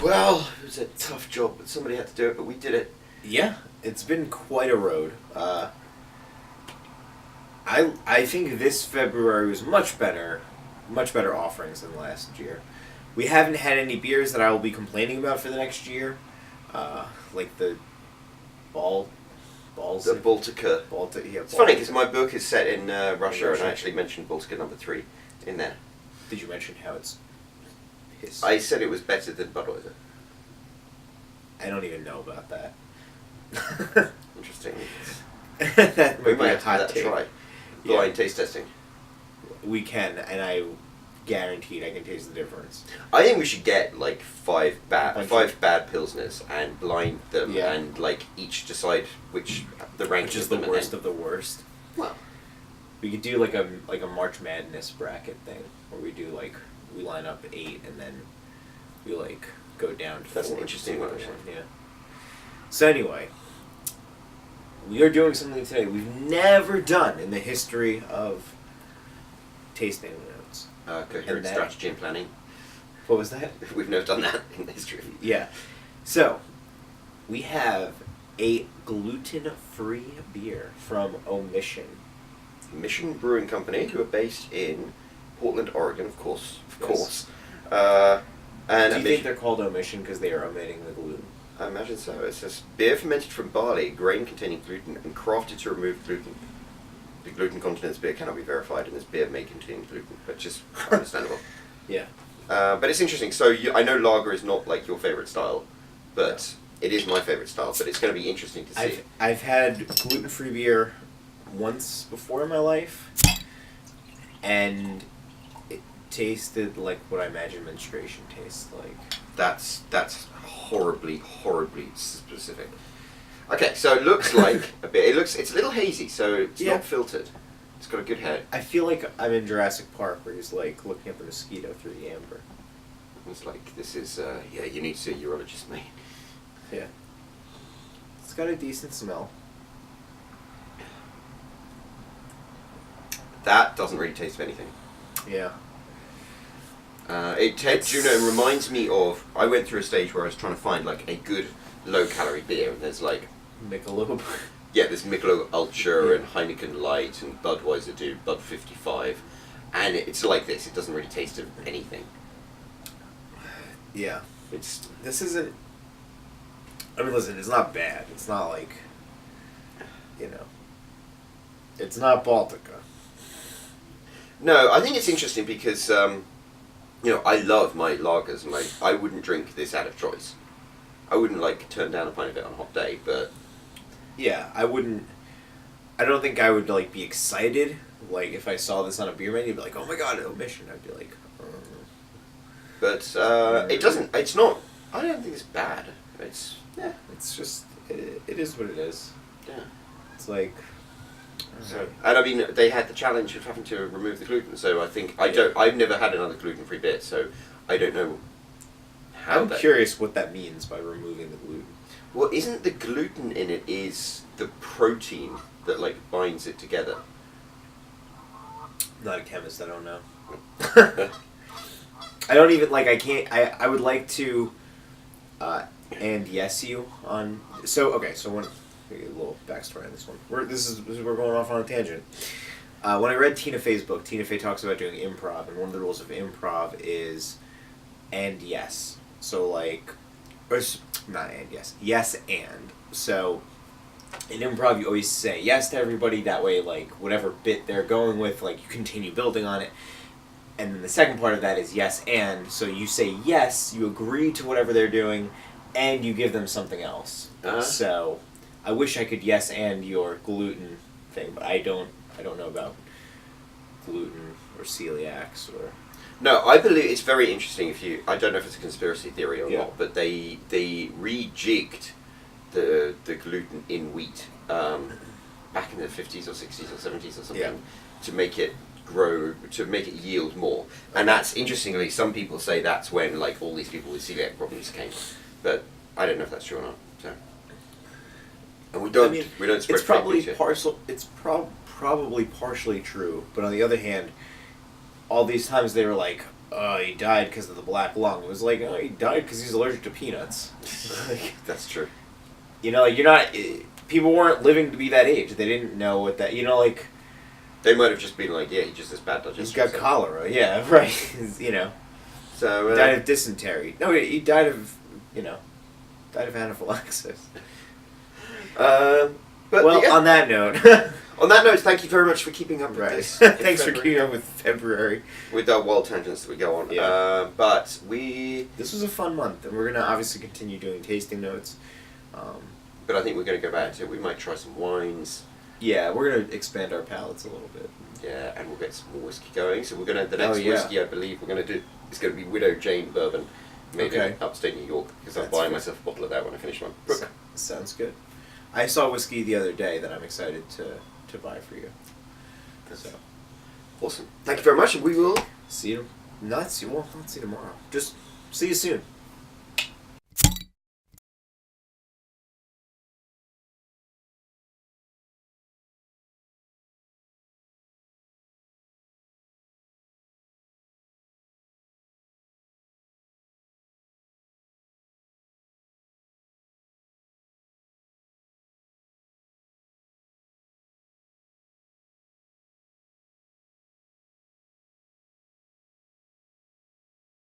Well, it was a tough job, but somebody had to do it, but we did it. Yeah, it's been quite a road. I think this February was much better offerings than last year. We haven't had any beers that I will be complaining about for the next year, like the balls. The Baltica. Yeah, It's funny because my book is set in Russia, and I actually mentioned Baltica number 3 in there. Did you mention how it's his? I said it was better than Budweiser. I don't even know about that. Interesting. That We might be might a have to hot give that a take. try. Yeah. Blind taste testing. We can, and I guaranteed I can taste the difference. I think we should get like five bad Bunch pilsners and blind them, Yeah. and like each decide which the rank Which is the them, worst and of the worst. Well, We could do like a March Madness bracket thing, where we do like we line up 8 and then we like go down to That's an 4 interesting to one, see actually. what. Yeah. So anyway, we are doing something today we've never done in the history of tasting notes. coherent And that- strategy and planning. What was that? We've never done that in history. Yeah. So, we have a gluten-free beer from Omission. Mission Brewing Company, who are based in Portland, Oregon, of course. Yes. And Do you think they're called Omission because they are omitting the gluten? I imagine so. It says beer fermented from barley, grain containing gluten, and crafted to remove gluten. The gluten content in this beer cannot be verified, and this beer may contain gluten, but just understandable. Yeah. But it's interesting. So I know lager is not like your favorite style, but it is my favorite style. But it's going to be interesting to see. I've had gluten-free beer once before in my life, and it tasted like what I imagine menstruation tastes like. That's horribly specific. Okay, so it looks like a bit. It's a little hazy, so it's Yeah. not filtered. It's got a good head. I feel like I'm in Jurassic Park where he's like looking at the mosquito through the amber. It's like this is you need to see a urologist, mate. Yeah. It's got a decent smell. That doesn't really taste of anything. Yeah. It reminds me of. I went through a stage where I was trying to find like a good low-calorie beer, and there's like Michelob. yeah, there's Michelob Ultra Yeah. and Heineken Light and Budweiser do Bud 55, and it's like this. It doesn't really taste of anything. Yeah. It's This isn't. I mean, listen, it's not bad. It's not like. You know. It's not Baltica. no. I think it's interesting because I love my lagers, and I wouldn't drink this out of choice. I wouldn't like turn down a pint of it on a hot day, but Yeah, I wouldn't. I don't think I would like be excited. Like if I saw this on a beer menu, I'd be like, "Oh my god, Omission!" I'd be like, but it doesn't. It's not. I don't think it's bad. It's yeah. It's just it is what it is. Yeah. It's like. So, and I mean, they had the challenge of having to remove the gluten. So I think I've never had another gluten-free beer, so I don't know how. I'm curious what that means by removing the gluten. Well, isn't the gluten in it is the protein that like binds it together? I'm not a chemist. I don't know. I don't even like. I can't. I would like to. And yes, you on. So okay. So when. A little backstory on this one. We're going off on a tangent. When I read Tina Fey's book, Tina Fey talks about doing improv, and one of the rules of improv is and yes. So like, not and yes, yes and. So in improv, you always say yes to everybody. That way, like whatever bit they're going with, like you continue building on it. And then the second part of that is yes and. So you say yes, you agree to whatever they're doing, and you give them something else. So. I wish I could yes and your gluten thing, but I don't know about gluten or celiacs or. No, I believe it's very interesting. I don't know if it's a conspiracy theory or Yeah. not, but they rejigged the gluten in wheat back in the 50s or 60s or 70s or something Yeah. to make it grow, to make it yield more. And that's interestingly, some people say that's when like all these people with celiac problems came, but I don't know if that's true or not. So. And we don't spread it's probably fake news partial. It's probably partially true, but on the other hand, all these times they were like, oh, he died because of the black lung. It was like, oh, he died because he's allergic to peanuts. Like, That's true. you know, like, you're not. People weren't living to be that age. They didn't know what that. You know, like, They might have just been like, yeah, he just has bad digestion. he's got so- cholera. Yeah, right. You know, So he died of dysentery. No, he died of, you know, died of anaphylaxis. but Well, yeah. on that note, On that note, thank you very much for keeping up with right. this. Thanks for February. keeping up with Feb-Brew-Ary. With our wild tangents that we go on. Yeah. But we... This was a fun month, and we're gonna obviously continue doing tasting notes. But I think we're going to go back to... We might try some wines. Yeah, we're gonna expand our palates a little bit. Yeah, and we'll get some more whiskey going. So we're going to... The next Oh, yeah. whiskey, I believe, we're going to do... Is going to be Widow Jane Bourbon. Made Okay. in upstate New York. Because I'm That's buying fair. myself a bottle of that when I finish one. Sounds good. I saw whiskey the other day that I'm excited to buy for you. So Awesome. Thank you very much, and we will... see you. Not see. Well, not see you tomorrow. Just see you soon.